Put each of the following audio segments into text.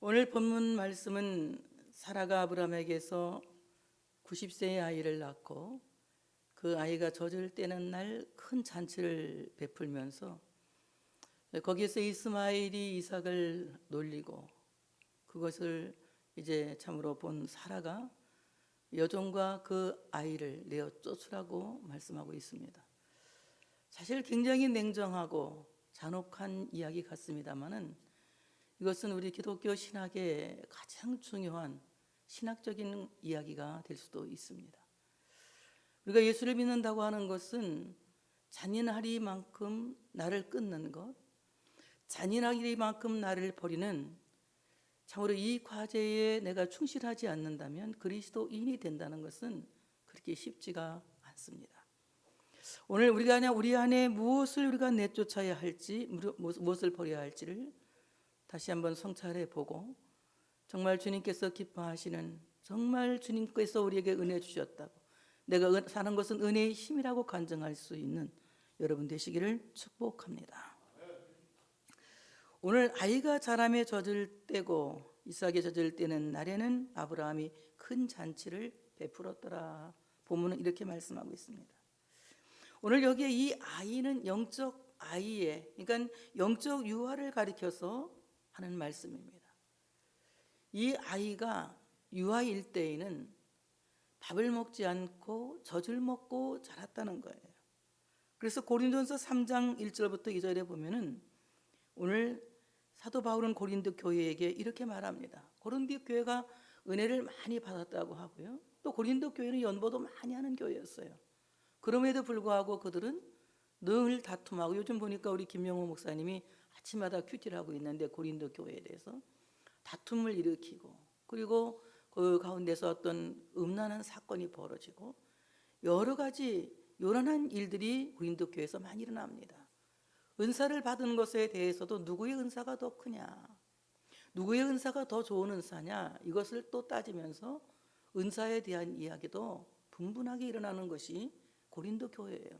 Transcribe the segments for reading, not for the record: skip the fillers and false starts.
오늘 본문 말씀은 사라가 아브라함에게서 90세의 아이를 낳고 그 아이가 젖을 떼는 날 큰 잔치를 베풀면서 거기에서 이스마엘이 이삭을 놀리고 그것을 이제 참으로 본 사라가 여종과 그 아이를 내어 쫓으라고 말씀하고 있습니다. 사실 굉장히 냉정하고 잔혹한 이야기 같습니다만은 이것은 우리 기독교 신학의 가장 중요한 신학적인 이야기가 될 수도 있습니다. 우리가 예수를 믿는다고 하는 것은 잔인하리만큼 나를 끊는 것, 잔인하리만큼 나를 버리는, 참으로 이 과제에 내가 충실하지 않는다면 그리스도인이 된다는 것은 그렇게 쉽지가 않습니다. 오늘 우리 안에 무엇을 우리가 내쫓아야 할지, 무엇을 버려야 할지를 다시 한번 성찰해 보고, 정말 주님께서 기뻐하시는, 정말 주님께서 우리에게 은혜 주셨다고, 내가 사는 것은 은혜의 힘이라고 간증할 수 있는 여러분 되시기를 축복합니다. 오늘 아이가 자람에 젖을 떼고 이삭의 젖을 떼는 날에는 아브라함이 큰 잔치를 베풀었더라. 본문은 이렇게 말씀하고 있습니다. 오늘 여기에 이 아이는 영적 아이의, 그러니까 영적 유아를 가리켜서 하는 말씀입니다. 이 아이가 유아일 때에는 밥을 먹지 않고 젖을 먹고 자랐다는 거예요. 그래서 고린도전서 3장 1절부터 2절에 보면은 오늘 사도 바울은 고린도 교회에게 이렇게 말합니다. 고린도 교회가 은혜를 많이 받았다고 하고요, 또 고린도 교회는 연보도 많이 하는 교회였어요. 그럼에도 불구하고 그들은 늘 다툼하고, 요즘 보니까 우리 김명호 목사님이 아침마다 큐티를 하고 있는데 고린도 교회에 대해서 다툼을 일으키고, 그리고 그 가운데서 어떤 음란한 사건이 벌어지고 여러 가지 요란한 일들이 고린도 교회에서 많이 일어납니다. 은사를 받은 것에 대해서도 누구의 은사가 더 크냐, 누구의 은사가 더 좋은 은사냐, 이것을 또 따지면서 은사에 대한 이야기도 분분하게 일어나는 것이 고린도 교회예요.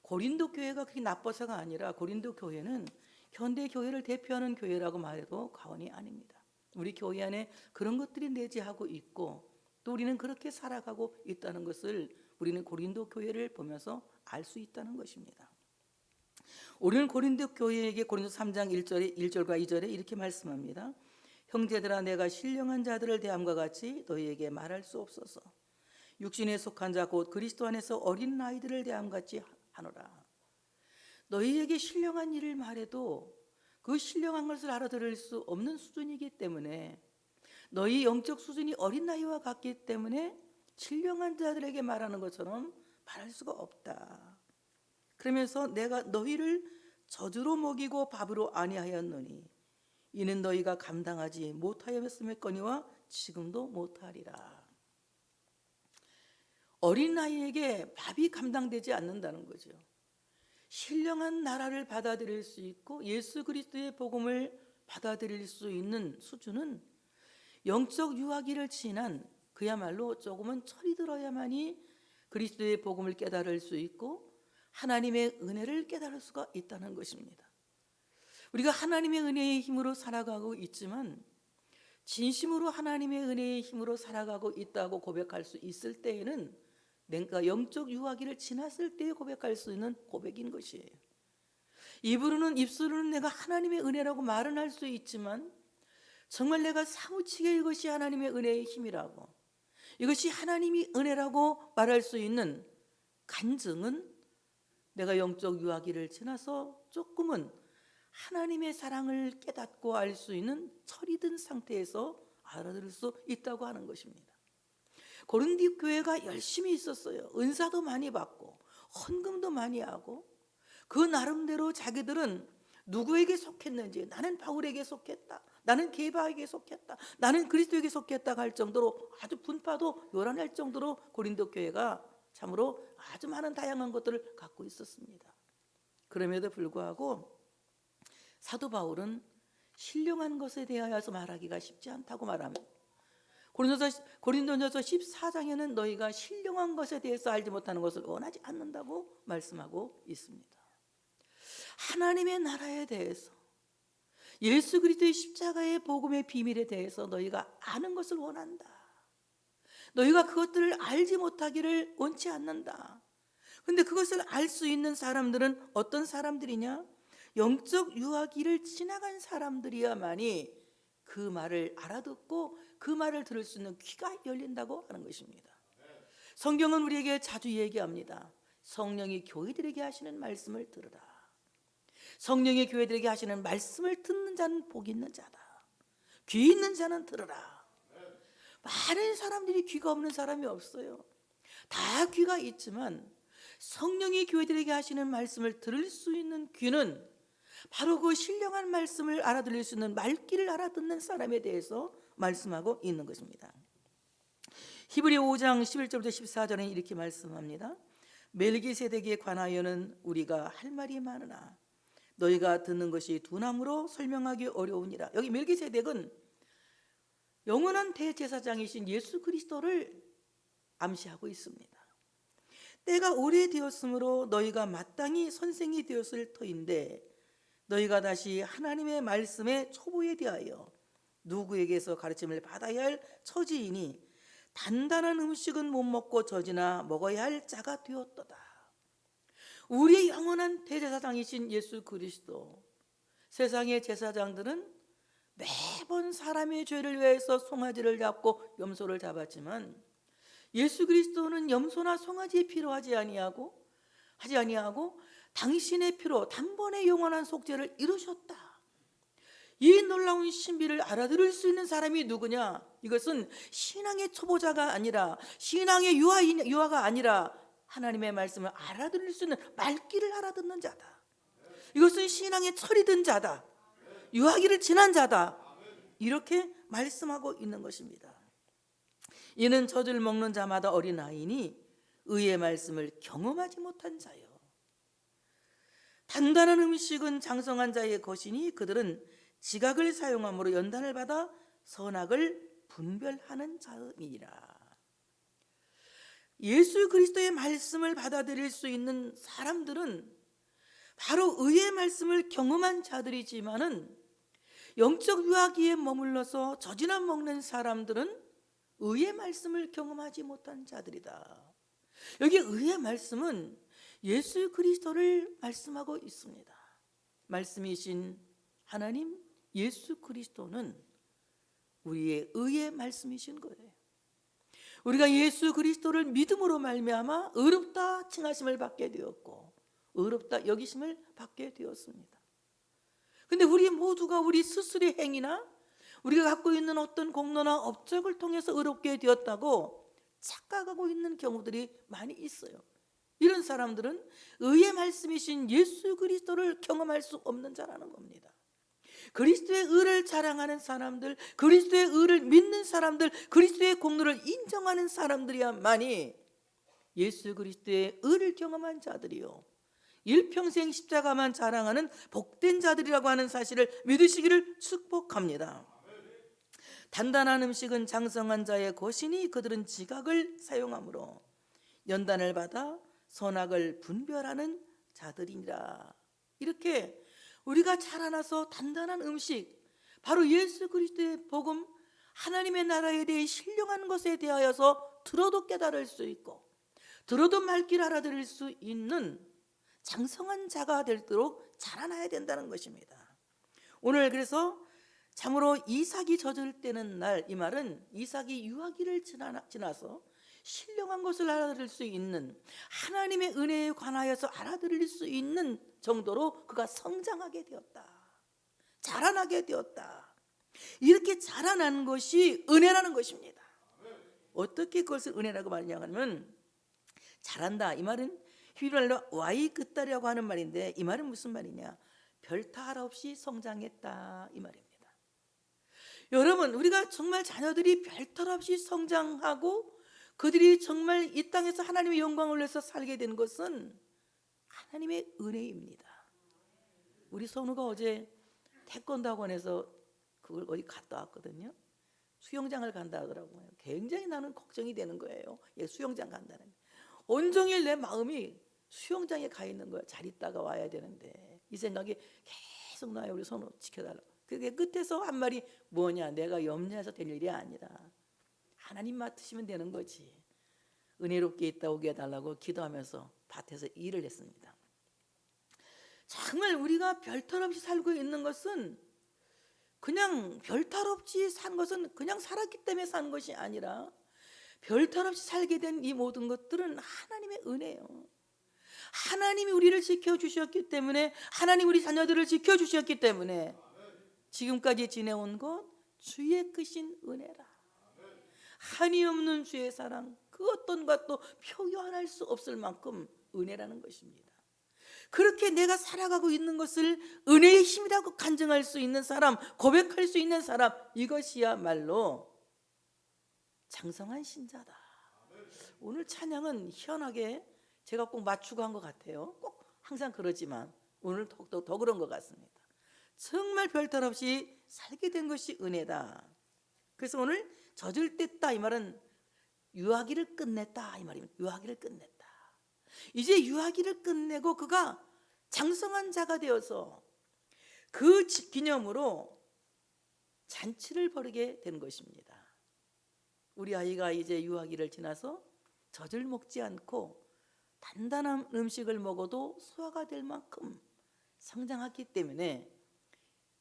고린도 교회가 그렇게 나빠서가 아니라 고린도 교회는 현대 교회를 대표하는 교회라고 말해도 과언이 아닙니다. 우리 교회 안에 그런 것들이 내재하고 있고, 또 우리는 그렇게 살아가고 있다는 것을 우리는 고린도 교회를 보면서 알 수 있다는 것입니다. 우리는 고린도 교회에게 고린도 3장 1절과 2절에 이렇게 말씀합니다. 형제들아, 내가 신령한 자들을 대함과 같이 너희에게 말할 수 없어서 육신에 속한 자 곧 그리스도 안에서 어린 아이들을 대함같이 하노라. 너희에게 신령한 일을 말해도 그 신령한 것을 알아들을 수 없는 수준이기 때문에, 너희 영적 수준이 어린 아이와 같기 때문에 신령한 자들에게 말하는 것처럼 말할 수가 없다. 그러면서 내가 너희를 젖으로 먹이고 밥으로 아니하였노니 이는 너희가 감당하지 못하였음이거니와 지금도 못하리라. 어린아이에게 밥이 감당되지 않는다는 거죠. 신령한 나라를 받아들일 수 있고 예수 그리스도의 복음을 받아들일 수 있는 수준은 영적 유아기를 지난, 그야말로 조금은 철이 들어야만이 그리스도의 복음을 깨달을 수 있고 하나님의 은혜를 깨달을 수가 있다는 것입니다. 우리가 하나님의 은혜의 힘으로 살아가고 있지만, 진심으로 하나님의 은혜의 힘으로 살아가고 있다고 고백할 수 있을 때에는 내가 영적 유아기를 지났을 때 고백할 수 있는 고백인 것이에요. 입술로는 내가 하나님의 은혜라고 말은 할 수 있지만, 정말 내가 사무치게 이것이 하나님의 은혜의 힘이라고, 이것이 하나님이 은혜라고 말할 수 있는 간증은 내가 영적 유아기를 지나서 조금은 하나님의 사랑을 깨닫고 알 수 있는 철이 든 상태에서 알아들을 수 있다고 하는 것입니다. 고린도 교회가 열심히 있었어요. 은사도 많이 받고 헌금도 많이 하고, 그 나름대로 자기들은 누구에게 속했는지, 나는 바울에게 속했다, 나는 게바에게 속했다, 나는 그리스도에게 속했다 할 정도로 아주 분파도 요란할 정도로 고린도 교회가 참으로 아주 많은 다양한 것들을 갖고 있었습니다. 그럼에도 불구하고 사도 바울은 신령한 것에 대하여서 말하기가 쉽지 않다고 말합니다. 고린도전서 14장에는 너희가 신령한 것에 대해서 알지 못하는 것을 원하지 않는다고 말씀하고 있습니다. 하나님의 나라에 대해서, 예수 그리스도의 십자가의 복음의 비밀에 대해서 너희가 아는 것을 원한다. 너희가 그것들을 알지 못하기를 원치 않는다. 근데 그것을 알 수 있는 사람들은 어떤 사람들이냐? 영적 유아기를 지나간 사람들이야만이 그 말을 알아듣고 그 말을 들을 수 있는 귀가 열린다고 하는 것입니다. 성경은 우리에게 자주 얘기합니다. 성령이 교회들에게 하시는 말씀을 들으라. 성령이 교회들에게 하시는 말씀을 듣는 자는 복 있는 자다. 귀 있는 자는 들으라. 많은 사람들이 귀가 없는 사람이 없어요. 다 귀가 있지만 성령이 교회들에게 하시는 말씀을 들을 수 있는 귀는 바로 그 신령한 말씀을 알아들을 수 있는 말귀를 알아듣는 사람에 대해서 말씀하고 있는 것입니다. 히브리 5장 11절부터 14절에 이렇게 말씀합니다. 멜기세덱에 관하여는 우리가 할 말이 많으나 너희가 듣는 것이 두나무로 설명하기 어려우니라. 여기 멜기세덱은 영원한 대제사장이신 예수 그리스도를 암시하고 있습니다. 때가 오래되었으므로 너희가 마땅히 선생이 되었을 터인데 너희가 다시 하나님의 말씀의 초보에 대하여 누구에게서 가르침을 받아야 할 처지이니 단단한 음식은 못 먹고 젖이나 먹어야 할 자가 되었도다. 우리의 영원한 대제사장이신 예수 그리스도, 세상의 제사장들은 매번 사람의 죄를 위해서 송아지를 잡고 염소를 잡았지만 예수 그리스도는 염소나 송아지에 필요하지 아니하고 당신의 피로 단번에 영원한 속죄를 이루셨다. 이 놀라운 신비를 알아들을 수 있는 사람이 누구냐? 이것은 신앙의 초보자가 아니라 신앙의 유아가 아니라 하나님의 말씀을 알아들을 수 있는 말귀를 알아듣는 자다. 이것은 신앙의 철이 든 자다. 유아기를 지난 자다. 이렇게 말씀하고 있는 것입니다. 이는 젖을 먹는 자마다 어린아이니 의의 말씀을 경험하지 못한 자요. 단단한 음식은 장성한 자의 것이니 그들은 지각을 사용함으로 연단을 받아 선악을 분별하는 자이니라. 예수 그리스도의 말씀을 받아들일 수 있는 사람들은 바로 의의 말씀을 경험한 자들이지만은 영적 유아기에 머물러서 젖이나 먹는 사람들은 의의 말씀을 경험하지 못한 자들이다. 여기 의의 말씀은 예수 그리스도를 말씀하고 있습니다. 말씀이신 하나님 예수 그리스도는 우리의 의의 말씀이신 거예요. 우리가 예수 그리스도를 믿음으로 말미암아 의롭다 칭하심을 받게 되었고 의롭다 여기심을 받게 되었습니다. 근데 우리 모두가 우리 스스로의 행위나 우리가 갖고 있는 어떤 공로나 업적을 통해서 의롭게 되었다고 착각하고 있는 경우들이 많이 있어요. 이런 사람들은 의의 말씀이신 예수 그리스도를 경험할 수 없는 자라는 겁니다. 그리스도의 의를 자랑하는 사람들, 그리스도의 의를 믿는 사람들, 그리스도의 공로를 인정하는 사람들이야만이 예수 그리스도의 의를 경험한 자들이요 일평생 십자가만 자랑하는 복된 자들이라고 하는 사실을 믿으시기를 축복합니다. 단단한 음식은 장성한 자의 것이니 그들은 지각을 사용함으로 연단을 받아 선악을 분별하는 자들이니라. 이렇게 우리가 자라나서 단단한 음식, 바로 예수 그리스도의 복음, 하나님의 나라에 대해 신령한 것에 대하여서 들어도 깨달을 수 있고 들어도 말귀를 알아들을 수 있는 장성한 자가 되도록 자라나야 된다는 것입니다. 오늘 그래서 참으로 이삭이 젖을 때는 날, 이 말은 이삭이 유아기를 지나서 신령한 것을 알아들을 수 있는 하나님의 은혜에 관하여서 알아들을 수 있는 정도로 그가 성장하게 되었다. 자라나게 되었다. 이렇게 자라난 것이 은혜라는 것입니다. 어떻게 그것을 은혜라고 말하냐면 자란다, 이 말은 히브리어로 와이그다라고 하는 말인데 이 말은 무슨 말이냐? 별탈 없이 성장했다 이 말입니다. 여러분, 우리가 정말 자녀들이 별탈 없이 성장하고 그들이 정말 이 땅에서 하나님의 영광을 위해서 살게 된 것은 하나님의 은혜입니다. 우리 선우가 어제 태권도 학원에서 그걸 어디 갔다 왔거든요. 수영장을 간다 하더라고요. 굉장히 나는 걱정이 되는 거예요. 수영장 간다는 게. 온종일 내 마음이 수영장에 가 있는 거야. 잘 있다가 와야 되는데 이 생각이 계속 나요. 우리 선우 지켜달라고. 그게 끝에서 한 말이 뭐냐? 내가 염려해서 될 일이 아니라 하나님 맡으시면 되는 거지. 은혜롭게 있다 오게 해달라고 기도하면서 밭에서 일을 했습니다. 정말 우리가 별탈 없이 살고 있는 것은 그냥 별탈 없이 산 것은 그냥 살았기 때문에 산 것이 아니라 별탈 없이 살게 된 이 모든 것들은 하나님의 은혜예요. 하나님이 우리를 지켜주셨기 때문에, 하나님 우리 자녀들을 지켜주셨기 때문에 지금까지 지내온 것 주의 크신 은혜라. 한이 없는 주의 사랑, 그 어떤 것도 표현할 수 없을 만큼 은혜라는 것입니다. 그렇게 내가 살아가고 있는 것을 은혜의 힘이라고 간증할 수 있는 사람, 고백할 수 있는 사람, 이것이야말로 장성한 신자다. 오늘 찬양은 희한하게 제가 꼭 맞추고 한 것 같아요. 꼭 항상 그러지만 오늘 더 그런 것 같습니다. 정말 별탈 없이 살게 된 것이 은혜다. 그래서 오늘 젖을 뗐다 이 말은 유아기를 끝냈다 이 말입니다. 유아기를 끝냈다. 이제 유아기를 끝내고 그가 장성한 자가 되어서 그 기념으로 잔치를 벌이게 된 것입니다. 우리 아이가 이제 유아기를 지나서 젖을 먹지 않고 단단한 음식을 먹어도 소화가 될 만큼 성장했기 때문에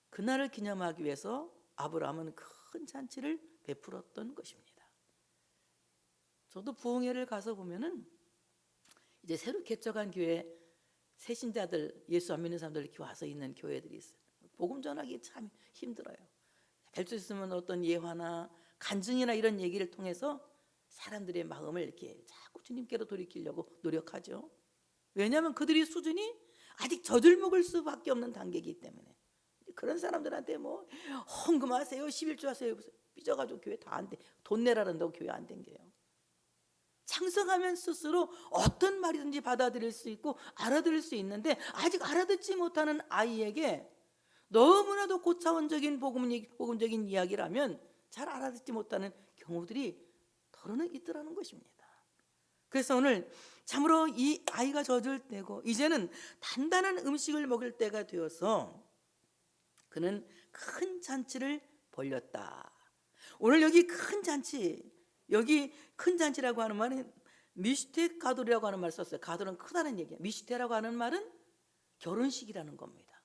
그날을 기념하기 위해서 아브라함은 큰 잔치를 베풀었던 것입니다. 저도 부흥회를 가서 보면은 이제 새로 개척한 교회 새신자들, 예수 안 믿는 사람들 이렇게 와서 있는 교회들이 있어요. 복음 전하기 참 힘들어요. 뵐 수 있으면 어떤 예화나 간증이나 이런 얘기를 통해서 사람들의 마음을 이렇게 자꾸 주님께로 돌이키려고 노력하죠. 왜냐하면 그들이 수준이 아직 젖을 먹을 수밖에 없는 단계이기 때문에. 그런 사람들한테 뭐 헌금하세요, 11조 하세요, 삐져가지고 교회 다 안 돼. 돈 내라는다고 교회 안 댕겨요. 창성하면 스스로 어떤 말이든지 받아들일 수 있고 알아들을 수 있는데 아직 알아듣지 못하는 아이에게 너무나도 고차원적인 복음적인 이야기라면 잘 알아듣지 못하는 경우들이 더러는 있더라는 것입니다. 그래서 오늘 참으로 이 아이가 젖을 떼고 이제는 단단한 음식을 먹을 때가 되어서 그는 큰 잔치를 벌였다. 오늘 여기 큰 잔치, 여기 큰 잔치라고 하는 말은 미슈테 가돌이라고 하는 말을 썼어요. 가돌은 크다는 얘기예요. 미슈테라고 하는 말은 결혼식이라는 겁니다.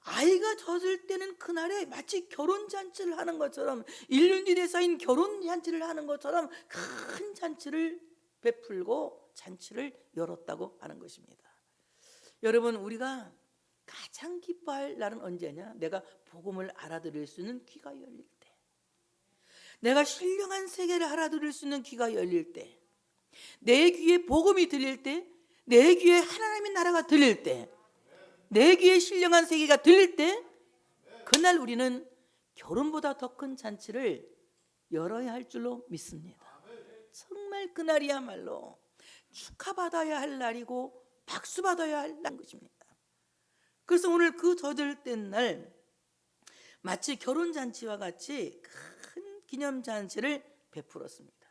아이가 젖을 때는 그날에 마치 결혼잔치를 하는 것처럼 1년 뒤에 쌓인 결혼잔치를 하는 것처럼 큰 잔치를 베풀고 잔치를 열었다고 하는 것입니다. 여러분, 우리가 가장 기뻐할 날은 언제냐? 내가 복음을 알아들을 수 있는 귀가 열릴 때, 내가 신령한 세계를 알아들을 수 있는 귀가 열릴 때, 내 귀에 복음이 들릴 때, 내 귀에 하나님의 나라가 들릴 때, 내 귀에 신령한 세계가 들릴 때, 그날 우리는 결혼보다 더 큰 잔치를 열어야 할 줄로 믿습니다. 정말 그날이야말로 축하받아야 할 날이고 박수받아야 할 날인 것입니다. 그래서 오늘 그 젖을 뗀 날 마치 결혼잔치와 같이 큰 기념잔치를 베풀었습니다.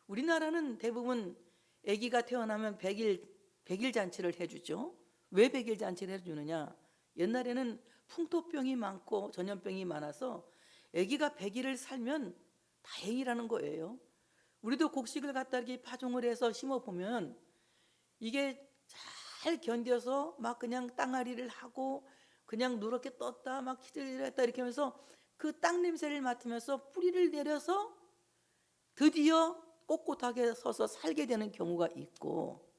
우리나라는 대부분 아기가 태어나면 100일 잔치를 해주죠. 왜 100일 잔치를 해주느냐? 옛날에는 풍토병이 많고 전염병이 많아서 아기가 100일을 살면 다행이라는 거예요. 우리도 곡식을 갖다 이렇게 파종을 해서 심어보면 이게 잘 견뎌서 막 그냥 땅아리를 하고 그냥 누렇게 떴다 막 기들기를 했다 이렇게 하면서 그 땅 냄새를 맡으면서 뿌리를 내려서 드디어 꼿꼿하게 서서 살게 되는 경우가 있고,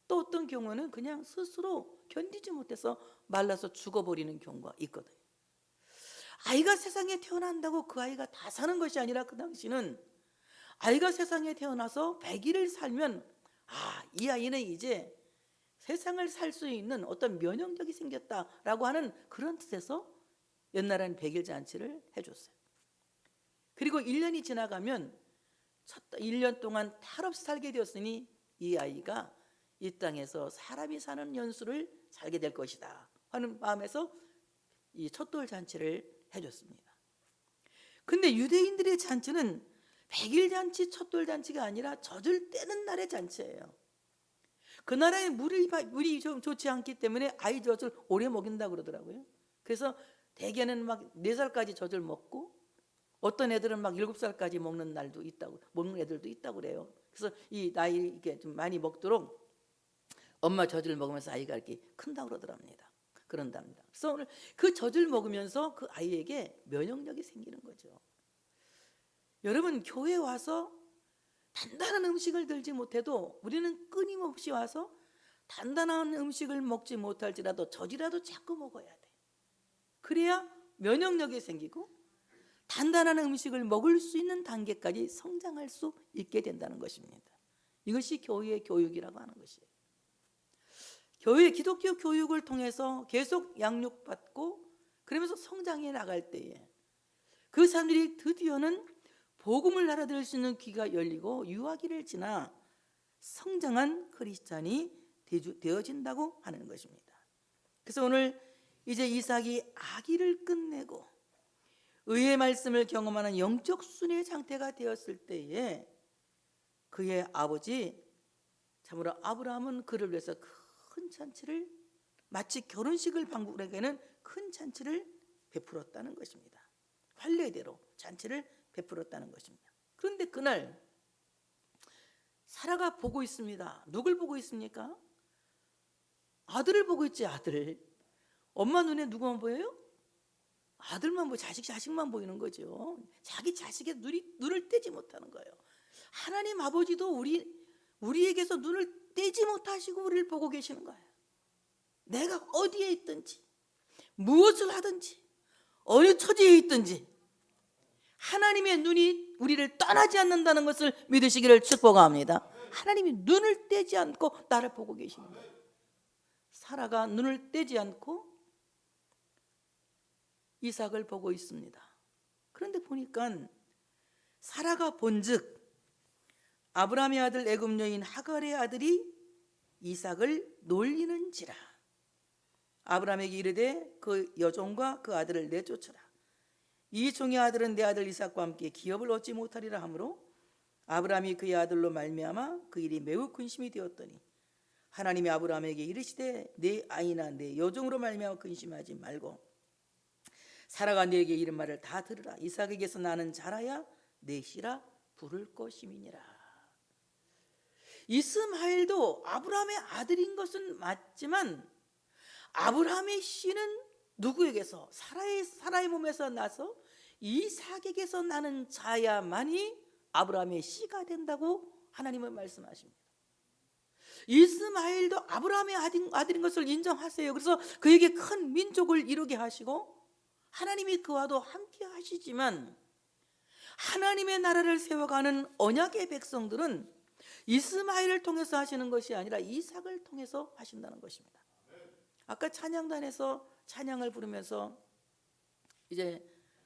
또 어떤 경우는 그냥 스스로 견디지 못해서 말라서 죽어버리는 경우가 있거든요. 아이가 세상에 태어난다고 그 아이가 다 사는 것이 아니라 그 당시는 아이가 세상에 태어나서 100일을 살면 이 아이는 이제 세상을 살 수 있는 어떤 면역력이 생겼다라고 하는 그런 뜻에서 옛날에는 100일 잔치를 해줬어요. 그리고 1년이 지나가면 1년 동안 탈 없이 살게 되었으니 이 아이가 이 땅에서 사람이 사는 연수를 살게 될 것이다 하는 마음에서 이 첫돌 잔치를 해줬습니다. 근데 유대인들의 잔치는 100일 잔치, 첫돌 잔치가 아니라 젖을 떼는 날의 잔치예요. 그 나라에 물이 좀 좋지 않기 때문에 아이 젖을 오래 먹인다고 그러더라고요. 그래서 대개는 막 4살까지 젖을 먹고 어떤 애들은 막 7살까지 먹는 날도 있다고, 먹는 애들도 있다고 그래요. 그래서 이 나이 이렇게 좀 많이 먹도록 엄마 젖을 먹으면서 아이가 이렇게 큰다고 그러더랍니다. 그런답니다. 그래서 오늘 그 젖을 먹으면서 그 아이에게 면역력이 생기는 거죠. 여러분, 교회 와서 단단한 음식을 들지 못해도 우리는 끊임없이 와서 단단한 음식을 먹지 못할지라도 젖이라도 자꾸 먹어야 돼. 그래야 면역력이 생기고 단단한 음식을 먹을 수 있는 단계까지 성장할 수 있게 된다는 것입니다. 이것이 교회의 교육이라고 하는 것이에요. 교회 기독교 교육을 통해서 계속 양육받고 그러면서 성장해 나갈 때에 그 사람들이 드디어는 복음을 알아들을 수 있는 귀가 열리고 유아기를 지나 성장한 크리스찬이 되어진다고 하는 것입니다. 그래서 오늘 이제 이삭이 아기를 끝내고 의의 말씀을 경험하는 영적 순의 상태가 되었을 때에 그의 아버지 참으로 아브라함은 그를 위해서 큰 잔치를, 마치 결혼식을 방불에게는 큰 잔치를 베풀었다는 것입니다. 관례대로 잔치를 베풀었다는 것입니다. 그런데 그날 사라가 보고 있습니다. 누굴 보고 있습니까? 아들을 보고 있지. 아들. 엄마 눈에 누구만 보여요? 아들만 보여. 자식만 보이는 거죠. 자기 자식의 눈을 떼지 못하는 거예요. 하나님 아버지도 우리에게서 눈을 떼지 못하시고 우리를 보고 계시는 거예요. 내가 어디에 있든지 무엇을 하든지 어느 처지에 있든지 하나님의 눈이 우리를 떠나지 않는다는 것을 믿으시기를 축복합니다. 하나님이 눈을 떼지 않고 나를 보고 계시는 거예요. 사라가 눈을 떼지 않고 이삭을 보고 있습니다. 그런데 보니까 사라가 본즉 아브라함의 아들 애굽 여인 하갈의 아들이 이삭을 놀리는지라. 아브라함에게 이르되 그 여종과 그 아들을 내쫓으라. 이 종의 아들은 내 아들 이삭과 함께 기업을 얻지 못하리라 하므로 아브라함이 그의 아들로 말미암아 그 일이 매우 근심이 되었더니 하나님이 아브라함에게 이르시되 내 아이나 내 여종으로 말미암아 근심하지 말고 사라가 네게 이른 말을 다 들으라. 이삭에게서 나는 자라야 내 씨라 부를 것임이니라. 이스마엘도 아브라함의 아들인 것은 맞지만 아브라함의 씨는 누구에게서? 사라의 몸에서 나서 이삭에게서 나는 자야만이 아브라함의 씨가 된다고 하나님은 말씀하십니다. 이스마엘도 아브라함의 아들인 것을 인정하세요. 그래서 그에게 큰 민족을 이루게 하시고 하나님이 그와도 함께 하시지만 하나님의 나라를 세워가는 언약의 백성들은 이스마엘을 통해서 하시는 것이 아니라 이삭을 통해서 하신다는 것입니다. 아까 찬양단에서 찬양을 부르면서 이제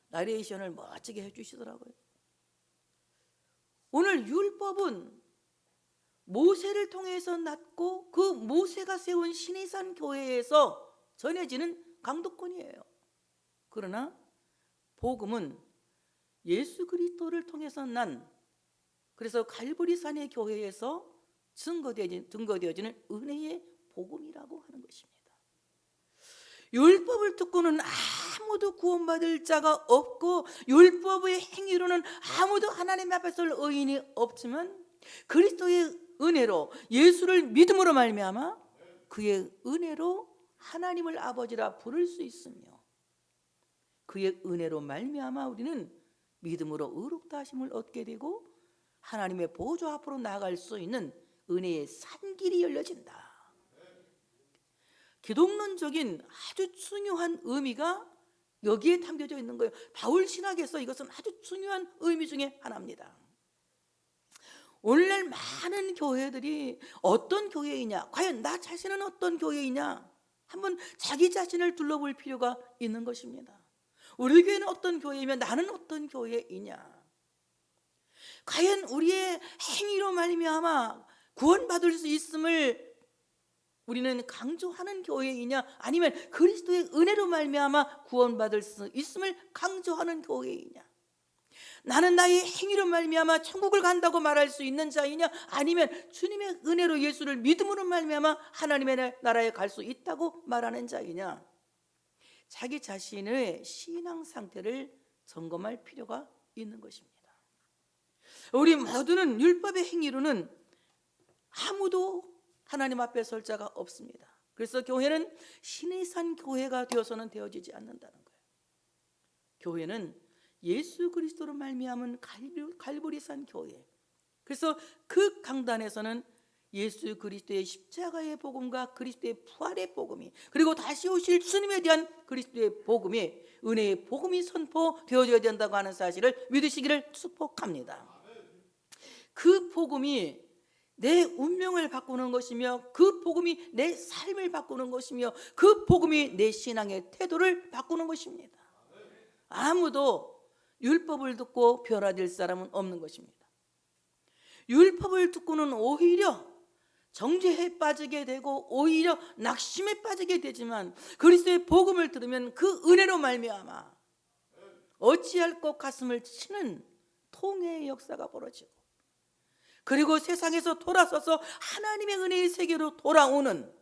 나레이션을 멋지게 해주시더라고요. 오늘 율법은 모세를 통해서 났고 그 모세가 세운 시내산 교회에서 전해지는 강도권이에요. 그러나 복음은 예수 그리스도를 통해서 난, 그래서 갈보리산의 교회에서 증거되어지는 은혜의 복음이라고 하는 것입니다. 율법을 듣고는 아무도 구원받을 자가 없고 율법의 행위로는 아무도 하나님 앞에서 의인이 없지만 그리스도의 은혜로 예수를 믿음으로 말미암아 그의 은혜로 하나님을 아버지라 부를 수 있으며 그의 은혜로 말미암아 우리는 믿음으로 의롭다 하심을 얻게 되고 하나님의 보좌 앞으로 나아갈 수 있는 은혜의 산길이 열려진다. 기독론적인 아주 중요한 의미가 여기에 담겨져 있는 거예요. 바울 신학에서 이것은 아주 중요한 의미 중에 하나입니다. 오늘날 많은 교회들이 어떤 교회이냐, 과연 나 자신은 어떤 교회이냐, 한번 자기 자신을 둘러볼 필요가 있는 것입니다. 우리 교회는 어떤 교회이며 나는 어떤 교회이냐, 과연 우리의 행위로 말미암아 구원받을 수 있음을 우리는 강조하는 교회이냐, 아니면 그리스도의 은혜로 말미암아 구원받을 수 있음을 강조하는 교회이냐, 나는 나의 행위로 말미암아 천국을 간다고 말할 수 있는 자이냐, 아니면 주님의 은혜로 예수를 믿음으로 말미암아 하나님의 나라에 갈 수 있다고 말하는 자이냐. 자기 자신의 신앙 상태를 점검할 필요가 있는 것입니다. 우리 모두는 율법의 행위로는 아무도 하나님 앞에 설 자가 없습니다. 그래서 교회는 신의 산 교회가 되어서는 되어지지 않는다는 거예요. 교회는 예수 그리스도로 말미암은 갈보리산 교회. 그래서 그 강단에서는 예수 그리스도의 십자가의 복음과 그리스도의 부활의 복음이, 그리고 다시 오실 주님에 대한 그리스도의 복음이, 은혜의 복음이 선포되어져야 된다고 하는 사실을 믿으시기를 축복합니다. 그 복음이 내 운명을 바꾸는 것이며, 그 복음이 내 삶을 바꾸는 것이며, 그 복음이 내 신앙의 태도를 바꾸는 것입니다. 아무도 율법을 듣고 변화될 사람은 없는 것입니다. 율법을 듣고는 오히려 정죄에 빠지게 되고 오히려 낙심에 빠지게 되지만, 그리스도의 복음을 들으면 그 은혜로 말미암아 어찌할 것 가슴을 치는 통회의 역사가 벌어지고, 그리고 세상에서 돌아서서 하나님의 은혜의 세계로 돌아오는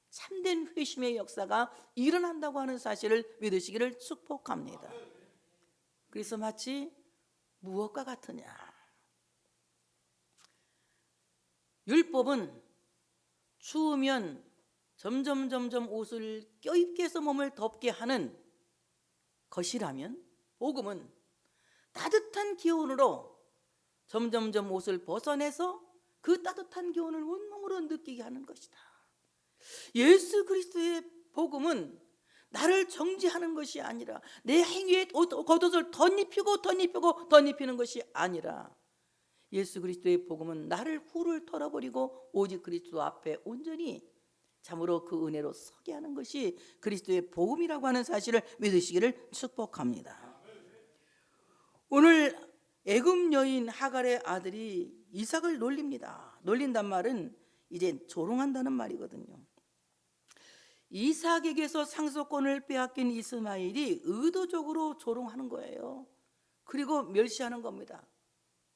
참된 회심의 역사가 일어난다고 하는 사실을 믿으시기를 축복합니다. 그래서 마치 무엇과 같으냐? 율법은 추우면 점점 옷을 껴입게 해서 몸을 덥게 하는 것이라면, 복음은 따뜻한 기온으로 점점 옷을 벗어내서 그 따뜻한 기온을 온몸으로 느끼게 하는 것이다. 예수 그리스도의 복음은 나를 정죄하는 것이 아니라, 내 행위에 겉옷을 덧입히는 것이 아니라, 예수 그리스도의 복음은 나를 후를 털어버리고 오직 그리스도 앞에 온전히 참으로 그 은혜로 서게 하는 것이 그리스도의 복음이라고 하는 사실을 믿으시기를 축복합니다. 오늘 애굽 여인 하갈의 아들이 이삭을 놀립니다. 놀린단 말은 이제 조롱한다는 말이거든요. 이삭에게서 상속권을 빼앗긴 이스마엘이 의도적으로 조롱하는 거예요. 그리고 멸시하는 겁니다.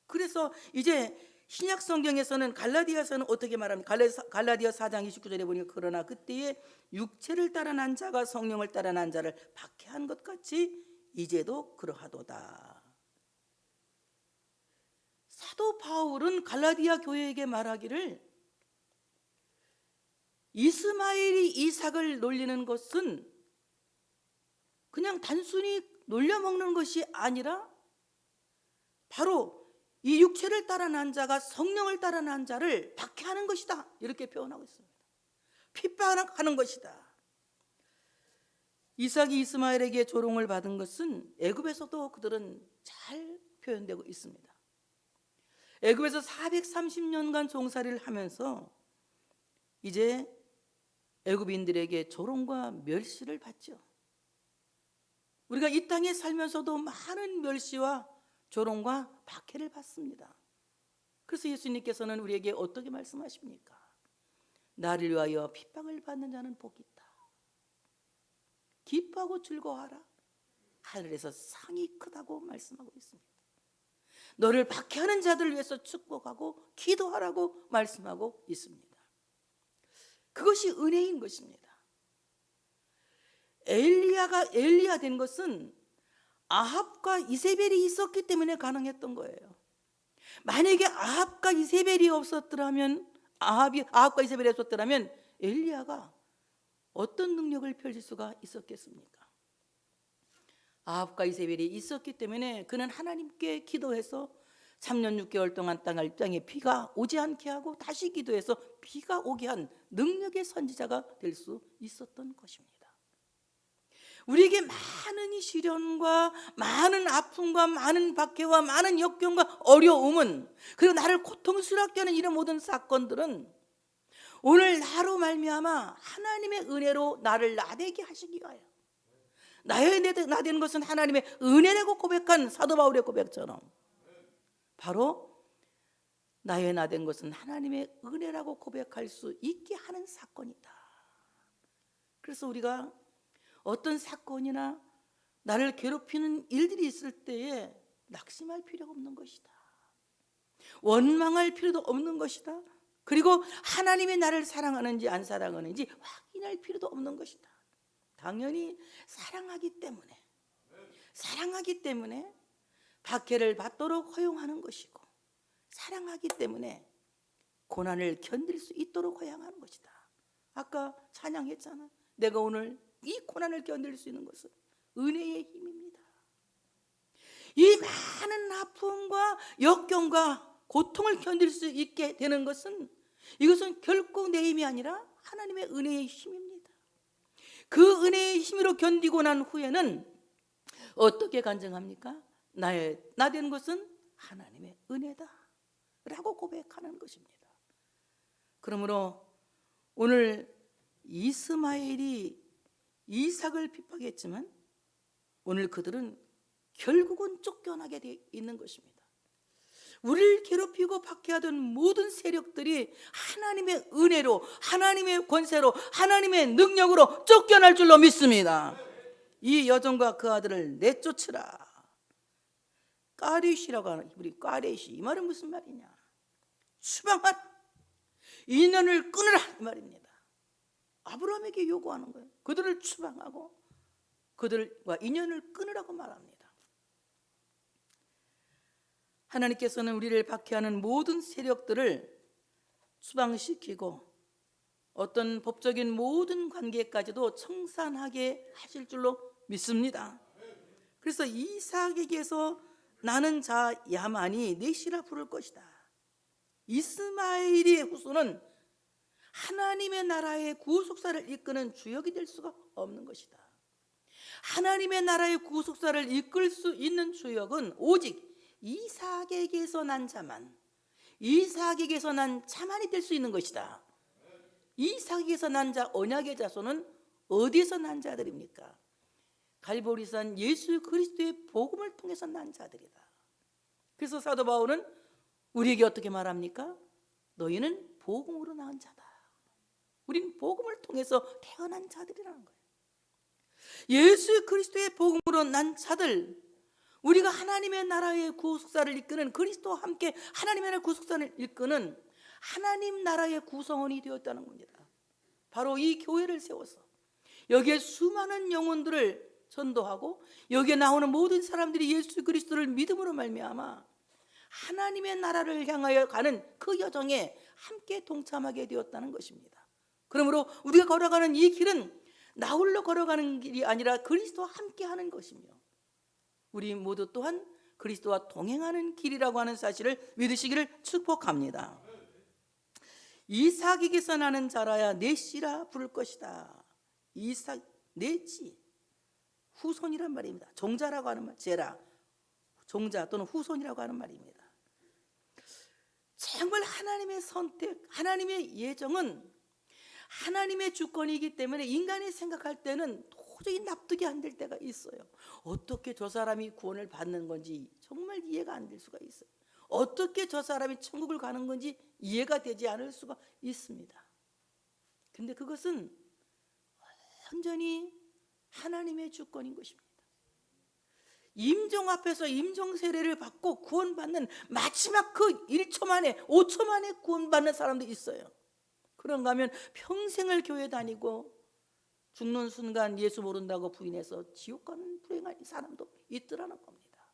그래서 이제 신약 성경에서는, 갈라디아서는 어떻게 말합니까? 갈라디아 4장 29절에 보니까, 그러나 그때에 육체를 따라 난 자가 성령을 따라 난 자를 박해한 것 같이 이제도 그러하도다. 사도 바울은 갈라디아 교회에게 말하기를, 이스마엘이 이삭을 놀리는 것은 그냥 단순히 놀려먹는 것이 아니라 바로 이 육체를 따라 난 자가 성령을 따라 난 자를 박해하는 것이다, 이렇게 표현하고 있습니다. 핍박하는 것이다. 이삭이 이스마엘에게 조롱을 받은 것은 애굽에서도 그들은 잘 표현되고 있습니다. 애굽에서 430년간 종살이를 하면서 이제 애굽인들에게 조롱과 멸시를 받죠. 우리가 이 땅에 살면서도 많은 멸시와 조롱과 박해를 받습니다. 그래서 예수님께서는 우리에게 어떻게 말씀하십니까? 나를 위하여 핍박을 받는 자는 복이 있다. 기뻐하고 즐거워하라. 하늘에서 상이 크다고 말씀하고 있습니다. 너를 박해하는 자들을 위해서 축복하고 기도하라고 말씀하고 있습니다. 그것이 은혜인 것입니다. 엘리야 된 것은 아합과 이세벨이 있었기 때문에 가능했던 거예요. 만약에 아합과 이세벨이 없었더라면, 아합과 이세벨이 없었더라면 엘리야가 어떤 능력을 펼칠 수가 있었겠습니까? 아합과 이세벨이 있었기 때문에 그는 하나님께 기도해서 3년 6개월 동안 땅에 비가 오지 않게 하고 다시 기도해서 비가 오게 한 능력의 선지자가 될 수 있었던 것입니다. 우리에게 많은 시련과 많은 아픔과 많은 박해와 많은 역경과 어려움은, 그리고 나를 고통스럽게 하는 이런 모든 사건들은 오늘 나로 말미암아 하나님의 은혜로 나를 나되게 하시기 위하여, 나의 나되는 것은 하나님의 은혜라고 고백한 사도 바울의 고백처럼, 바로 나의 나된 것은 하나님의 은혜라고 고백할 수 있게 하는 사건이다. 그래서 우리가 어떤 사건이나 나를 괴롭히는 일들이 있을 때에 낙심할 필요가 없는 것이다. 원망할 필요도 없는 것이다. 그리고 하나님이 나를 사랑하는지 안 사랑하는지 확인할 필요도 없는 것이다. 당연히 사랑하기 때문에 박해를 받도록 허용하는 것이고, 사랑하기 때문에 고난을 견딜 수 있도록 허용하는 것이다. 아까 찬양했잖아. 내가 오늘 이 고난을 견딜 수 있는 것은 은혜의 힘입니다. 이 많은 아픔과 역경과 고통을 견딜 수 있게 되는 것은, 이것은 결코 내 힘이 아니라 하나님의 은혜의 힘입니다. 그 은혜의 힘으로 견디고 난 후에는 어떻게 간증합니까? 나 된 것은 하나님의 은혜다 라고 고백하는 것입니다. 그러므로 오늘 이스마엘이 이삭을 핍박했지만 오늘 그들은 결국은 쫓겨나게 되어 있는 것입니다. 우리를 괴롭히고 박해하던 모든 세력들이 하나님의 은혜로, 하나님의 권세로, 하나님의 능력으로 쫓겨날 줄로 믿습니다. 이 여종과 그 아들을 내쫓으라. 까레시라고 하는 히브리 까레시, 이 말은 무슨 말이냐? 추방하라, 인연을 끊으라 이 말입니다. 아브라함에게 요구하는 거예요. 그들을 추방하고 그들과 인연을 끊으라고 말합니다. 하나님께서는 우리를 박해하는 모든 세력들을 추방시키고 어떤 법적인 모든 관계까지도 청산하게 하실 줄로 믿습니다. 그래서 이삭에게서 나는 자 야만이 넷이라 부를 것이다. 이스마엘의 후손은 하나님의 나라의 구속사를 이끄는 주역이 될 수가 없는 것이다. 하나님의 나라의 구속사를 이끌 수 있는 주역은 오직 이삭에게서 난 자만, 이삭에게서 난 자만이 될 수 있는 것이다. 이삭에게서 난 자, 언약의 자손은 어디서 난 자들입니까? 갈보리산 예수 그리스도의 복음을 통해서 난 자들이다. 그래서 사도 바울은 우리에게 어떻게 말합니까? 너희는 복음으로 낳은 자다. 우린 복음을 통해서 태어난 자들이라는 거예요. 예수 그리스도의 복음으로 난 자들, 우리가 하나님의 나라의 구속사를 이끄는, 그리스도와 함께 하나님의 나라의 구속사를 이끄는 하나님 나라의 구성원이 되었다는 겁니다. 바로 이 교회를 세워서 여기에 수많은 영혼들을 전도하고 여기에 나오는 모든 사람들이 예수 그리스도를 믿음으로 말미암아 하나님의 나라를 향하여 가는 그 여정에 함께 동참하게 되었다는 것입니다. 그러므로 우리가 걸어가는 이 길은 나 홀로 걸어가는 길이 아니라 그리스도와 함께 하는 것이며, 우리 모두 또한 그리스도와 동행하는 길이라고 하는 사실을 믿으시기를 축복합니다. 이삭에게서 나는 자라야 넷이라 부를 것이다. 이삭, 넷이 후손이란 말입니다. 종자라고 하는 말, 제라, 종자 또는 후손이라고 하는 말입니다. 정말 하나님의 선택, 하나님의 예정은 하나님의 주권이기 때문에 인간이 생각할 때는 도저히 납득이 안 될 때가 있어요. 어떻게 저 사람이 구원을 받는 건지 정말 이해가 안 될 수가 있어요. 어떻게 저 사람이 천국을 가는 건지 이해가 되지 않을 수가 있습니다. 근데 그것은 완전히 하나님의 주권인 것입니다. 임종 앞에서 임종 세례를 받고 구원받는 마지막 그 1초 만에 5초 만에 구원받는 사람도 있어요. 그런가 하면 평생을 교회 다니고 죽는 순간 예수 모른다고 부인해서 지옥 가는 불행한 사람도 있더라는 겁니다.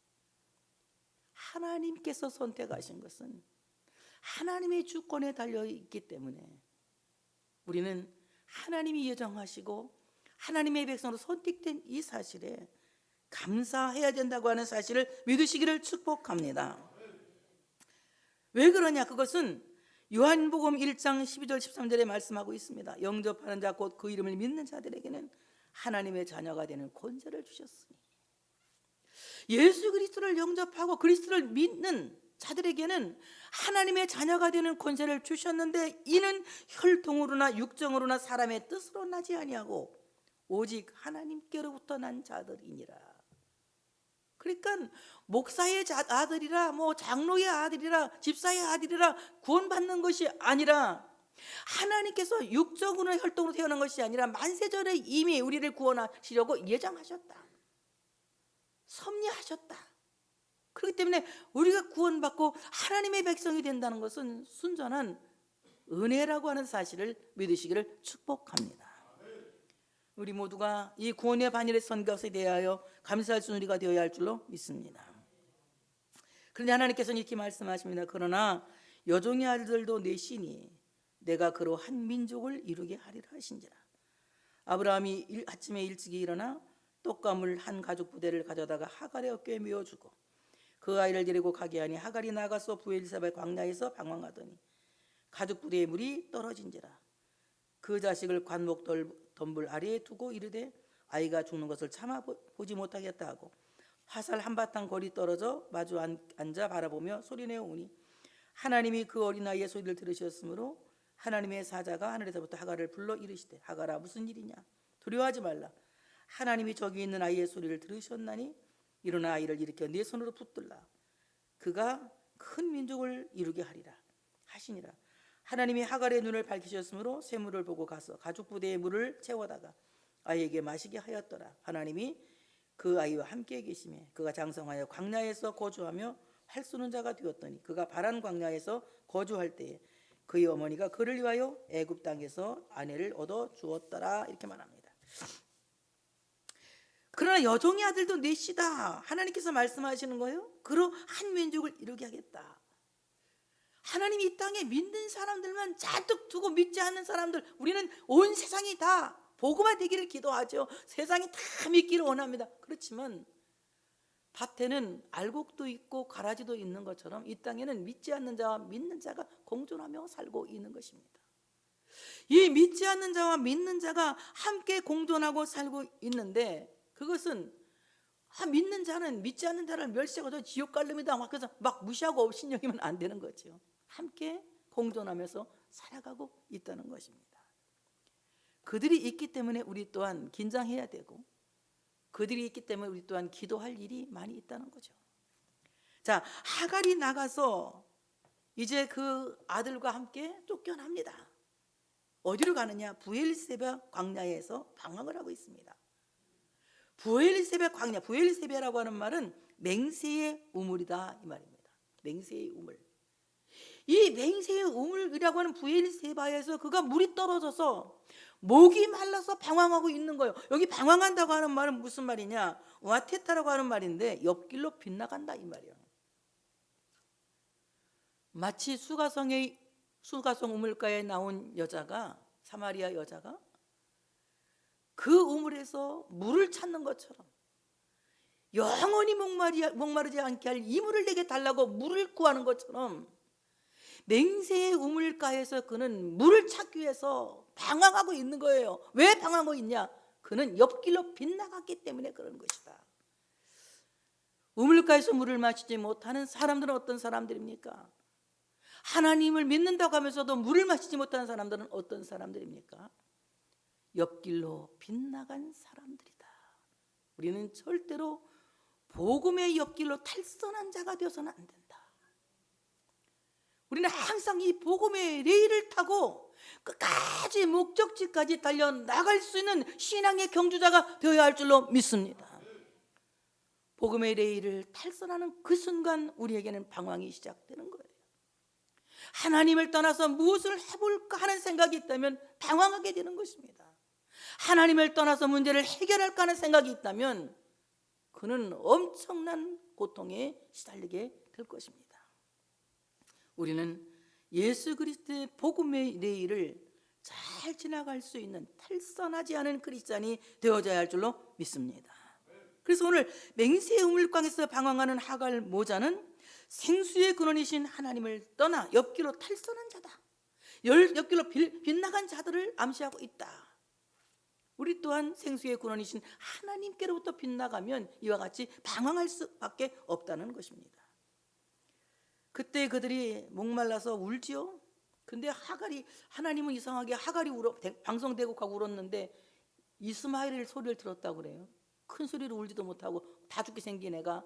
하나님께서 선택하신 것은 하나님의 주권에 달려있기 때문에 우리는 하나님이 예정하시고 하나님의 백성으로 선택된 이 사실에 감사해야 된다고 하는 사실을 믿으시기를 축복합니다. 왜 그러냐? 그것은 요한복음 1장 12절 13절에 말씀하고 있습니다. 영접하는 자 곧 그 이름을 믿는 자들에게는 하나님의 자녀가 되는 권세를 주셨으니, 예수 그리스도를 영접하고 그리스도를 믿는 자들에게는 하나님의 자녀가 되는 권세를 주셨는데 이는 혈통으로나 육정으로나 사람의 뜻으로 나지 아니하고 오직 하나님께로부터 난 자들이니라. 그러니까 목사의 아들이라 장로의 아들이라 집사의 아들이라 구원받는 것이 아니라 하나님께서 육적으로 혈통으로 태어난 것이 아니라 만세전에 이미 우리를 구원하시려고 예정하셨다, 섭리하셨다. 그렇기 때문에 우리가 구원받고 하나님의 백성이 된다는 것은 순전한 은혜라고 하는 사실을 믿으시기를 축복합니다. 우리 모두가 이 구원의 반열에 선 것에 대하여 감사할 수 있는 우리가 되어야 할 줄로 믿습니다. 그런데 하나님께서는 이렇게 말씀하십니다. 그러나 여종의 아들들도 내시니 내가 그로 한 민족을 이루게 하리라 하신지라. 아브라함이 아침에 일찍이 일어나 떡가물 한 가죽 부대를 가져다가 하갈의 어깨에 메어주고 그 아이를 데리고 가게 하니 하갈이 나가서 부엘세바 광야에서 방황하더니 가죽 부대의 물이 떨어진지라. 그 자식을 관목 덤불 아래에 두고 이르되 아이가 죽는 것을 참아 보지 못하겠다 하고 화살 한바탕 거리 떨어져 마주 앉아 바라보며 소리내어 우니 하나님이 그 어린아이의 소리를 들으셨으므로 하나님의 사자가 하늘에서부터 하갈을 불러 이르시되 하갈아 무슨 일이냐 두려워하지 말라. 하나님이 저기 있는 아이의 소리를 들으셨나니 일어나 아이를 일으켜 네 손으로 붙들라. 그가 큰 민족을 이루게 하리라 하시니라. 하나님이 하갈의 눈을 밝히셨으므로 샘물을 보고 가서 가죽 부대에 물을 채워다가 아이에게 마시게 하였더라. 하나님이 그 아이와 함께 계시매 그가 장성하여 광야에서 거주하며 활 쏘는 자가 되었더니 그가 바란 광야에서 거주할 때에 그의 어머니가 그를 위하여 애굽 땅에서 아내를 얻어 주었더라. 이렇게 말합니다. 그러나 여종의 아들도 넷이다. 하나님께서 말씀하시는 거예요. 그로 한 민족을 이루게 하겠다. 하나님이 이 땅에 믿는 사람들만 잔뜩 두고 믿지 않는 사람들, 우리는 온 세상이 다 복음화 되기를 기도하죠. 세상이 다 믿기를 원합니다. 그렇지만 밭에는 알곡도 있고 가라지도 있는 것처럼 이 땅에는 믿지 않는 자와 믿는 자가 공존하며 살고 있는 것입니다. 이 믿지 않는 자와 믿는 자가 함께 공존하고 살고 있는데 그것은 믿는 자는 믿지 않는 자를 멸시하고 지옥 갈릅니다. 그래서 막 무시하고 업신여기면 안 되는 거죠. 함께 공존하면서 살아가고 있다는 것입니다. 그들이 있기 때문에 우리 또한 긴장해야 되고 그들이 있기 때문에 우리 또한 기도할 일이 많이 있다는 거죠. 자, 하갈이 나가서 이제 그 아들과 함께 쫓겨납니다. 어디로 가느냐? 부엘세바 광야에서 방황을 하고 있습니다. 부엘세바 광야, 부엘세바라고 하는 말은 맹세의 우물이다 이 말입니다. 맹세의 우물. 이 맹세의 우물이라고 하는 부엘세바에서 그가 물이 떨어져서 목이 말라서 방황하고 있는 거예요. 여기 방황한다고 하는 말은 무슨 말이냐? 와테타라고 하는 말인데 옆길로 빗나간다 이 말이에요. 마치 수가성 우물가에 나온 여자가, 사마리아 여자가 그 우물에서 물을 찾는 것처럼 영원히 목마르지 않게 할 이 물을 내게 달라고 물을 구하는 것처럼 맹세의 우물가에서 그는 물을 찾기 위해서 방황하고 있는 거예요. 왜 방황하고 있냐? 그는 옆길로 빗나갔기 때문에 그런 것이다. 우물가에서 물을 마시지 못하는 사람들은 어떤 사람들입니까? 하나님을 믿는다고 하면서도 물을 마시지 못하는 사람들은 어떤 사람들입니까? 옆길로 빗나간 사람들이다. 우리는 절대로 복음의 옆길로 탈선한 자가 되어서는 안 된다. 우리는 항상 이 복음의 레일을 타고 끝까지 목적지까지 달려나갈 수 있는 신앙의 경주자가 되어야 할 줄로 믿습니다. 복음의 레일을 탈선하는 그 순간 우리에게는 방황이 시작되는 거예요. 하나님을 떠나서 무엇을 해볼까 하는 생각이 있다면 방황하게 되는 것입니다. 하나님을 떠나서 문제를 해결할까 하는 생각이 있다면 그는 엄청난 고통에 시달리게 될 것입니다. 우리는 예수 그리스도의 복음의 레일을 잘 지나갈 수 있는 탈선하지 않은 크리스찬이 되어져야 할 줄로 믿습니다. 그래서 오늘 맹세의 우물강에서 방황하는 하갈 모자는 생수의 근원이신 하나님을 떠나 옆길로 탈선한 자다. 옆길로 빗나간 자들을 암시하고 있다. 우리 또한 생수의 근원이신 하나님께로부터 빗나가면 이와 같이 방황할 수밖에 없다는 것입니다. 그때 그들이 목말라서 울지요. 근데 하나님은 이상하게 하갈이 방송대곡하고 울었는데 이스마엘의 소리를 들었다고 그래요. 큰 소리로 울지도 못하고 다 죽게 생긴 애가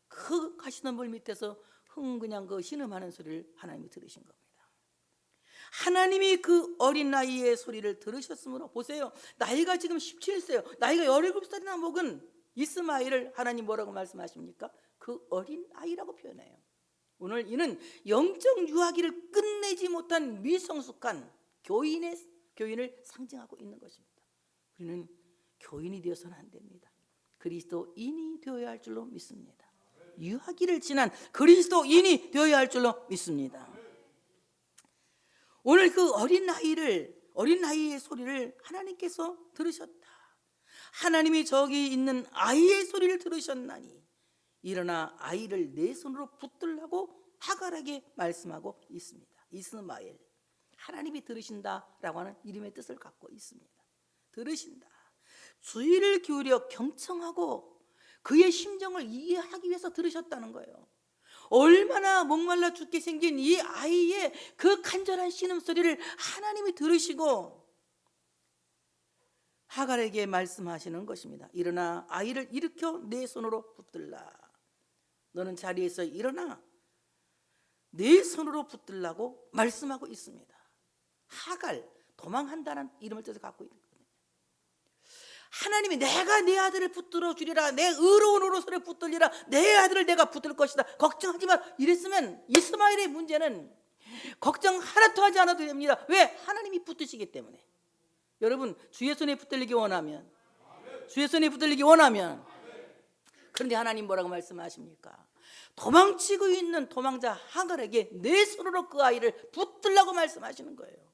그 가시덤불 밑에서 그냥 그 신음하는 소리를 하나님이 들으신 겁니다. 하나님이 그 어린 나이의 소리를 들으셨으므로 보세요. 나이가 지금 17세요. 나이가 17살이나 먹은 이스마엘을 하나님 뭐라고 말씀하십니까? 그 어린 아이라고 표현해요. 오늘 이는 영적 유아기를 끝내지 못한 미성숙한 교인을 상징하고 있는 것입니다. 우리는 교인이 되어서는 안 됩니다. 그리스도인이 되어야 할 줄로 믿습니다. 유하기를 지난 그리스도인이 되어야 할 줄로 믿습니다. 오늘 그 어린 나이의 소리를 하나님께서 들으셨다. 하나님이 저기 있는 아이의 소리를 들으셨나니 일어나 아이를 내 손으로 붙들라고 하갈에게 말씀하고 있습니다. 이스마엘, 하나님이 들으신다라고 하는 이름의 뜻을 갖고 있습니다. 들으신다. 주의를 기울여 경청하고 그의 심정을 이해하기 위해서 들으셨다는 거예요. 얼마나 목말라 죽게 생긴 이 아이의 그 간절한 신음소리를 하나님이 들으시고 하갈에게 말씀하시는 것입니다. 일어나 아이를 일으켜 내 손으로 붙들라. 너는 자리에서 일어나 내 손으로 붙들라고 말씀하고 있습니다. 하갈, 도망한다는 이름을 뜻을 갖고 있거든요. 하나님이 내가 내 아들을 붙들어 주리라, 내 의로운 오른손에 붙들리라, 내 아들을 내가 붙들 것이다, 걱정하지 마, 이랬으면 이스마엘의 문제는 걱정 하나도 하지 않아도 됩니다. 왜? 하나님이 붙드시기 때문에. 여러분, 주의 손에 붙들리기 원하면, 주의 손에 붙들리기 원하면, 그런데 하나님 뭐라고 말씀하십니까? 도망치고 있는 도망자 하갈에게 내 손으로 그 아이를 붙들라고 말씀하시는 거예요.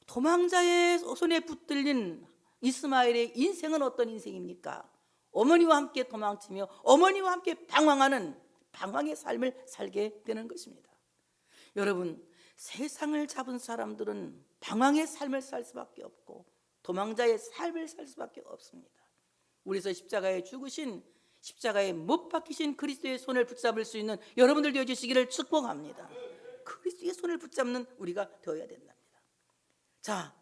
도망자의 손에 붙들린 이스마엘의 인생은 어떤 인생입니까? 어머니와 함께 도망치며 어머니와 함께 방황하는 방황의 삶을 살게 되는 것입니다. 여러분, 세상을 잡은 사람들은 방황의 삶을 살 수밖에 없고 도망자의 삶을 살 수밖에 없습니다. 우리서 십자가에 죽으신, 십자가에 못 박히신 그리스도의 손을 붙잡을 수 있는 여러분들 되어주시기를 축복합니다. 그리스도의 손을 붙잡는 우리가 되어야 된답니다. 자,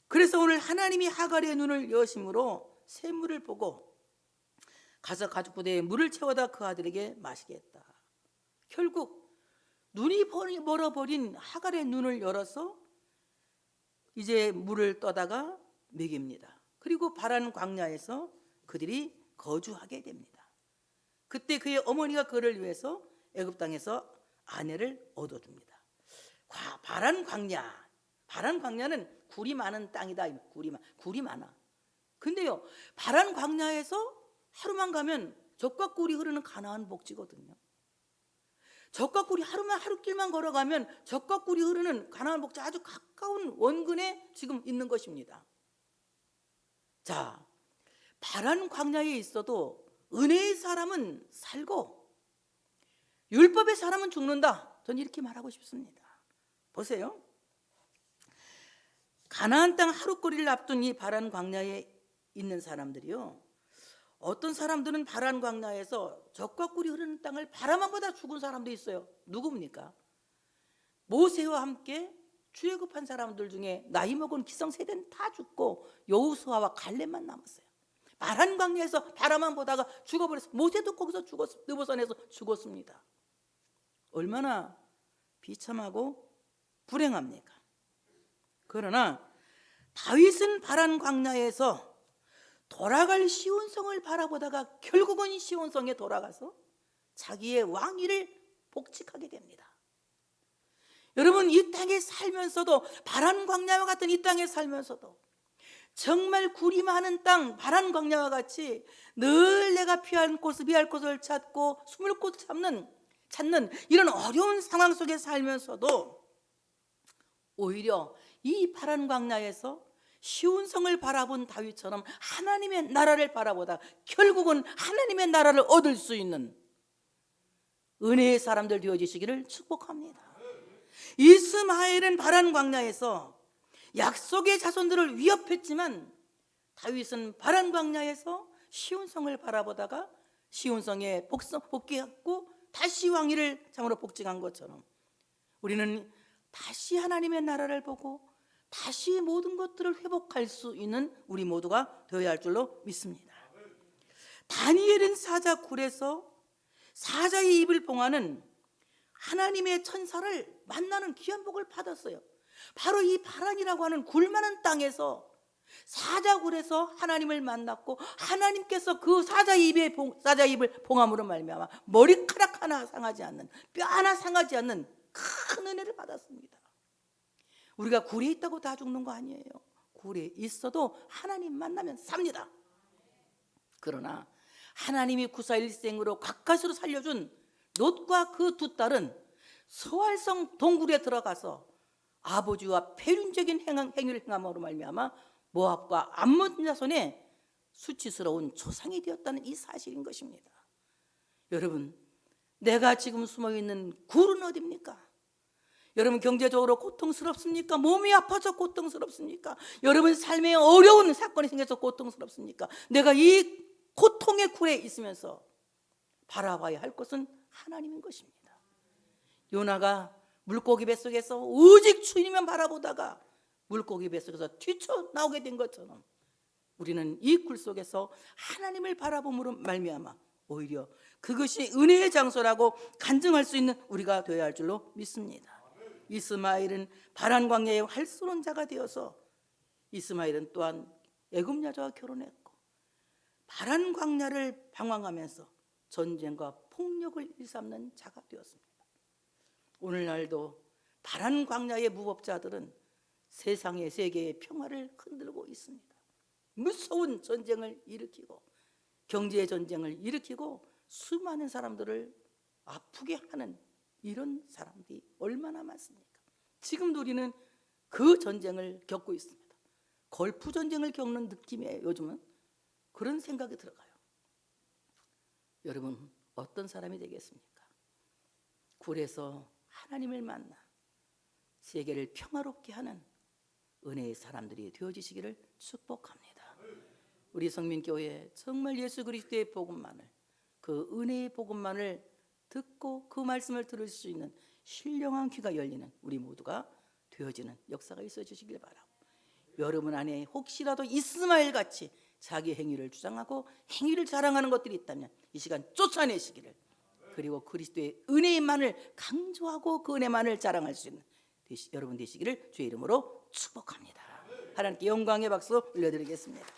그래서 오늘 하나님이 하갈의 눈을 여심으로 샘물을 보고 가서 가죽 부대에 물을 채워다 그 아들에게 마시게 했다. 결국 눈이 멀어버린 하갈의 눈을 열어서 이제 물을 떠다가 먹입니다. 그리고 바란 광야에서 그들이 거주하게 됩니다. 그때 그의 어머니가 그를 위해서 애굽 땅에서 아내를 얻어줍니다. 바란 광야는 굴이 많은 땅이다. 굴이 많아. 근데요, 바란 광야에서 하루만 가면 젖과 꿀이 흐르는 가나안 복지거든요. 젖과 꿀이 하루길만 걸어가면 젖과 꿀이 흐르는 가나안 복지 아주 가까운 원근에 지금 있는 것입니다. 자, 바란 광야에 있어도 은혜의 사람은 살고 율법의 사람은 죽는다. 저는 이렇게 말하고 싶습니다. 보세요. 가나안 땅 하루거리를 앞둔 이 바란 광야에 있는 사람들이요, 어떤 사람들은 바란 광야에서 젖과 꿀이 흐르는 땅을 바라만 죽은 사람도 있어요. 누굽니까? 모세와 함께 출애굽한 사람들 중에 나이 먹은 기성세대는 다 죽고 여호수아와 갈렙만 남았어요. 바란 광야에서 바라만 보다가 죽어버렸어요. 모세도 거기서 느보산에서 죽었습니다. 얼마나 비참하고 불행합니까? 그러나 다윗은 바란 광야에서 돌아갈 시온성을 바라보다가 결국은 시온성에 돌아가서 자기의 왕위를 복직하게 됩니다. 여러분, 이 땅에 살면서도, 바란 광야와 같은 이 땅에 살면서도 정말 굴이 많은 땅 바란 광야와 같이 늘 내가 피할 곳을 찾고 숨을 곳을 찾는 이런 어려운 상황 속에 살면서도 오히려 이 바란 광야에서 시온성을 바라본 다윗처럼 하나님의 나라를 바라보다 결국은 하나님의 나라를 얻을 수 있는 은혜의 사람들 되어주시기를 축복합니다. 이스마엘은 바란 광야에서 약속의 자손들을 위협했지만 다윗은 바란 광야에서 시온성을 바라보다가 시온성에 복귀했고 다시 왕위를 참으로 복직한 것처럼 우리는 다시 하나님의 나라를 보고 다시 모든 것들을 회복할 수 있는 우리 모두가 되어야 할 줄로 믿습니다. 다니엘은 사자 굴에서 사자의 입을 봉하는 하나님의 천사를 만나는 귀한 복을 받았어요. 바로 이 바란이라고 하는 굴 많은 땅에서 사자굴에서 하나님을 만났고 하나님께서 그 사자의 입을 봉함으로 말미암아 머리카락 하나 상하지 않는, 뼈 하나 상하지 않는 큰 은혜를 받았습니다. 우리가 굴에 있다고 다 죽는 거 아니에요. 굴에 있어도 하나님 만나면 삽니다. 그러나 하나님이 구사일생으로 가까스로 살려준 롯과 그 두 딸은 서활성 동굴에 들어가서 아버지와 폐륜적인 행위를 행함으로 말미암아 모압과 암몬 자손의 수치스러운 조상이 되었다는 이 사실인 것입니다. 여러분, 내가 지금 숨어있는 굴은 어디입니까? 여러분, 경제적으로 고통스럽습니까? 몸이 아파서 고통스럽습니까? 여러분, 삶에 어려운 사건이 생겨서 고통스럽습니까? 내가 이 고통의 굴에 있으면서 바라봐야 할 것은 하나님인 것입니다. 요나가 물고기 뱃속에서 오직 주님만 바라보다가 물고기 뱃속에서 뛰쳐나오게 된 것처럼 우리는 이 굴 속에서 하나님을 바라봄으로 말미암아 오히려 그것이 은혜의 장소라고 간증할 수 있는 우리가 되어야 할 줄로 믿습니다. 이스마엘은 바란 광야의 활쏘는 자가 되어서 이스마엘은 또한 애굽 여자와 결혼했고 바란 광야를 방황하면서 전쟁과 폭력을 일삼는 자가 되었습니다. 오늘날도 바란 광야의 무법자들은 세상의 세계의 평화를 흔들고 있습니다. 무서운 전쟁을 일으키고 경제 전쟁을 일으키고 수많은 사람들을 아프게 하는 이런 사람들이 얼마나 많습니까? 지금도 우리는 그 전쟁을 겪고 있습니다. 걸프 전쟁을 겪는 느낌이에요. 요즘은 그런 생각이 들어가요. 여러분, 어떤 사람이 되겠습니까? 굴에서 하나님을 만나 세계를 평화롭게 하는 은혜의 사람들이 되어지시기를 축복합니다. 우리 성민교회 정말 예수 그리스도의 복음만을, 그 은혜의 복음만을 듣고 그 말씀을 들을 수 있는 신령한 귀가 열리는 우리 모두가 되어지는 역사가 있어 주시길 바라고, 여러분 안에 혹시라도 이스마엘 같이 자기 행위를 주장하고 행위를 자랑하는 것들이 있다면 이 시간 쫓아내시기를, 그리고 그리스도의 은혜만을 강조하고 그 은혜만을 자랑할 수 있는 여러분 되시기를 주의 이름으로 축복합니다. 하나님께 영광의 박수 올려드리겠습니다.